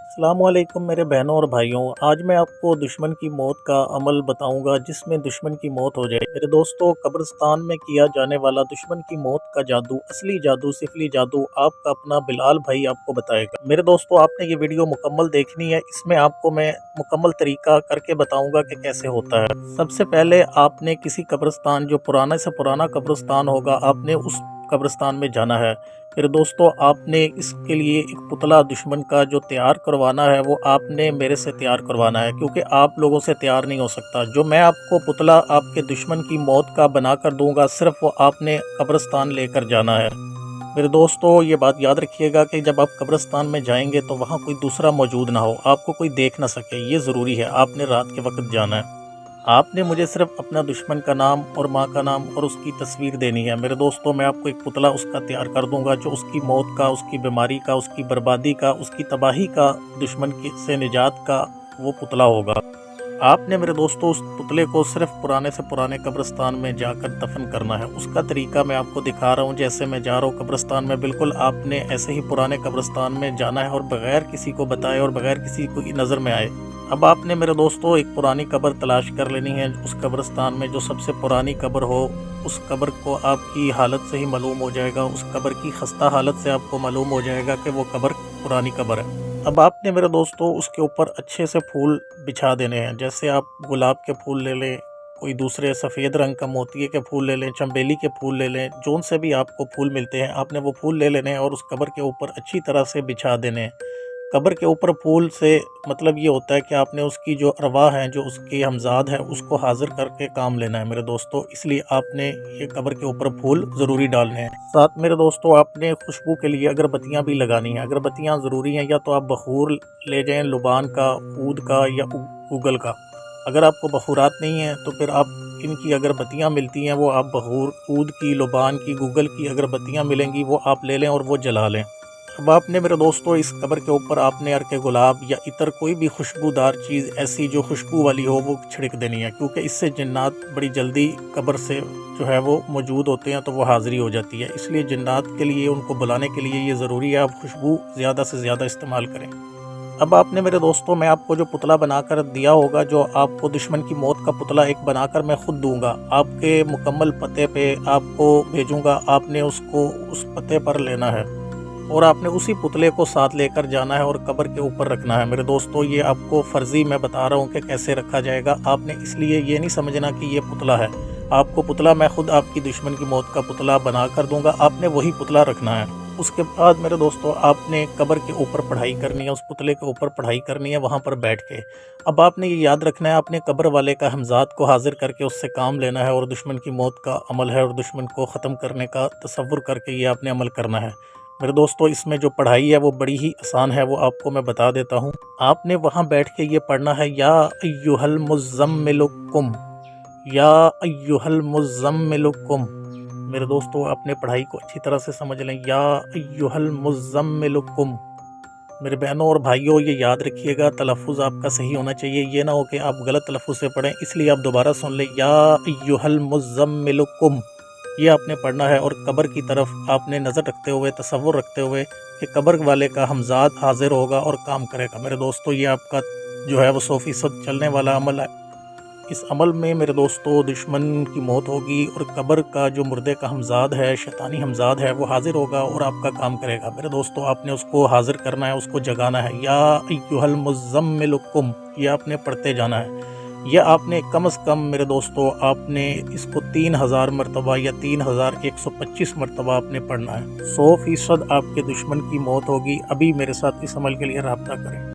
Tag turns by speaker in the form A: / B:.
A: अस्सलाम वालेकुम मेरे बहनों और भाइयों। आज मैं आपको दुश्मन की मौत का अमल बताऊंगा जिसमें दुश्मन की मौत हो जाए। मेरे दोस्तों, कब्रिस्तान में किया जाने वाला दुश्मन की मौत का जादू, असली जादू, सिफली जादू आपका अपना बिलाल भाई आपको बताएगा। मेरे दोस्तों, आपने ये वीडियो मुकम्मल देखनी है। इसमें आपको मैं मुकम्मल तरीका करके बताऊंगा कि कैसे होता है। सबसे पहले आपने किसी कब्रिस्तान, जो पुराने से पुराना कब्रिस्तान होगा, आपने उस कब्रिस्तान में जाना है। मेरे दोस्तों, आपने इसके लिए एक पुतला दुश्मन का जो तैयार करवाना है वो आपने मेरे से तैयार करवाना है, क्योंकि आप लोगों से तैयार नहीं हो सकता। जो मैं आपको पुतला आपके दुश्मन की मौत का बना कर दूंगा, सिर्फ वो आपने कब्रिस्तान लेकर जाना है। मेरे दोस्तों, ये बात याद रखिएगा कि जब आप कब्रिस्तान में जाएंगे तो वहाँ कोई दूसरा मौजूद ना हो, आपको कोई देख ना सके। ये ज़रूरी है, आपने रात के वक्त जाना है। आपने मुझे सिर्फ अपना दुश्मन का नाम और माँ का नाम और उसकी तस्वीर देनी है। मेरे दोस्तों, मैं आपको एक पुतला उसका तैयार कर दूंगा जो उसकी मौत का, उसकी बीमारी का, उसकी बर्बादी का, उसकी तबाही का, दुश्मन की से निजात का वो पुतला होगा। आपने मेरे दोस्तों उस पुतले को सिर्फ पुराने से पुराने कब्रिस्तान में जाकर दफन करना है। उसका तरीका मैं आपको दिखा रहा हूँ। जैसे मैं जा रहा हूँ कब्रिस्तान में, बिल्कुल आपने ऐसे ही पुराने कब्रिस्तान में जाना है और बगैर किसी को बताए और बगैर किसी को नज़र में आए। अब आपने मेरे दोस्तों एक पुरानी कब्र तलाश कर लेनी है। उस कब्रिस्तान में जो सबसे पुरानी कब्र हो, उस कब्र को आपकी हालत से ही मालूम हो जाएगा, उस कब्र की खस्ता हालत से आपको मालूम हो जाएगा कि वो कब्र पुरानी कब्र है। अब आपने मेरे दोस्तों उसके ऊपर अच्छे से फूल बिछा देने हैं। जैसे आप गुलाब के फूल ले लें, कोई दूसरे सफ़ेद रंग का मोतिये के फूल ले लें, चंबेली के फूल ले लें, जोन से भी आपको फूल मिलते हैं, आपने वो फूल ले लेने हैं और उस कब्र के ऊपर अच्छी तरह से बिछा देने हैं। कब्र के ऊपर फूल से मतलब ये होता है कि आपने उसकी जो अरवाह हैं, जो उसके हमजाद है, उसको हाजिर करके काम लेना है मेरे दोस्तों। इसलिए आपने ये कब्र के ऊपर फूल ज़रूरी डालने हैं। साथ मेरे दोस्तों, आपने खुशबू के लिए अगरबत्तियाँ भी लगानी हैं। अगरबत्तियाँ ज़रूरी हैं, या तो आप बखूर ले जाएँ, लुबान का, ऊद का या गूगल का। अगर आपको बखूरात नहीं है तो फिर आप इनकी अगरबत्तियाँ मिलती हैं, वो आप बखूर, ऊद की, लुबान की, गूगल की अगरबत्तियाँ मिलेंगी, वो आप ले लें और वो जला लें। अब आपने मेरे दोस्तों इस कब्र के ऊपर आपने अर्के गुलाब या इतर कोई भी खुशबूदार चीज़ ऐसी जो खुशबू वाली हो वो छिड़क देनी है, क्योंकि इससे जिन्नात बड़ी जल्दी कब्र से जो है वो मौजूद होते हैं, तो वो हाज़िरी हो जाती है। इसलिए जिन्नात के लिए, उनको बुलाने के लिए ये ज़रूरी है आप खुशबू ज़्यादा से ज़्यादा इस्तेमाल करें। अब आपने मेरे दोस्तों, मैं आपको जो पुतला बनाकर दिया होगा, जो आपको दुश्मन की मौत का पुतला एक बनाकर मैं खुद दूंगा, आपके मुकम्मल पते पे आपको भेजूंगा। आपने उसको उस पते पर लेना है और आपने उसी पुतले को साथ लेकर जाना है और कब्र के ऊपर रखना है। मेरे दोस्तों, ये आपको फ़र्ज़ी मैं बता रहा हूँ कि कैसे रखा जाएगा। आपने इसलिए ये नहीं समझना कि ये पुतला है। आपको पुतला मैं खुद आपकी दुश्मन की मौत का पुतला बना कर दूंगा, आपने वही पुतला रखना है। उसके बाद मेरे दोस्तों, आपने कब्र के ऊपर पढ़ाई करनी है, उस पुतले के ऊपर पढ़ाई करनी है वहाँ पर बैठ के। अब आपने ये याद रखना है, आपने कब्र वाले का हमजाद को हाजिर करके उससे काम लेना है और दुश्मन की मौत का अमल है और दुश्मन को ख़त्म करने का तसव्वुर करके ये आपने अमल करना है। मेरे दोस्तों, इसमें जो पढ़ाई है वो बड़ी ही आसान है, वो आपको मैं बता देता हूँ। आपने वहाँ बैठ के ये पढ़ना है, या अय्युहल मुज़्ज़म्मिलुकुम, या अय्युहल मुज़्ज़म्मिलुकुम। मेरे दोस्तों, अपने पढ़ाई को अच्छी तरह से समझ लें, या अय्युहल मुज़्ज़म्मिलुकुम। मेरे बहनों और भाइयों, ये याद रखिएगा, तलफ़्फ़ुज़ आपका सही होना चाहिए। ये ना हो कि आप गलत तलफ़्फ़ुज़ से पढ़ें, इसलिए आप दोबारा सुन लें, या अय्युहल मुज़्ज़म्मिलुकुम। ये आपने पढ़ना है और कब्र की तरफ आपने नज़र रखते हुए, तसव्वुर रखते हुए कि कब्र वाले का हमजाद हाजिर होगा और काम करेगा। मेरे दोस्तों, ये आपका जो है वो 100% चलने वाला अमल है। इस अमल में मेरे दोस्तों दुश्मन की मौत होगी और कब्र का जो मुर्दे का हमजाद है, शैतानी हमजाद है, वो हाजिर होगा और आपका काम करेगा। मेरे दोस्तों, आपने उसको हाजिर करना है, उसको जगाना है। या अय्युहल मुज़्ज़म्मिलुकुम, ये आपने पढ़ते जाना है। यह आपने कम से कम मेरे दोस्तों, आपने इसको 3000 मरतबा या 3125 मरतबा आपने पढ़ना है। 100% आपके दुश्मन की मौत होगी। अभी मेरे साथ इस अमल के लिए राब्ता करें।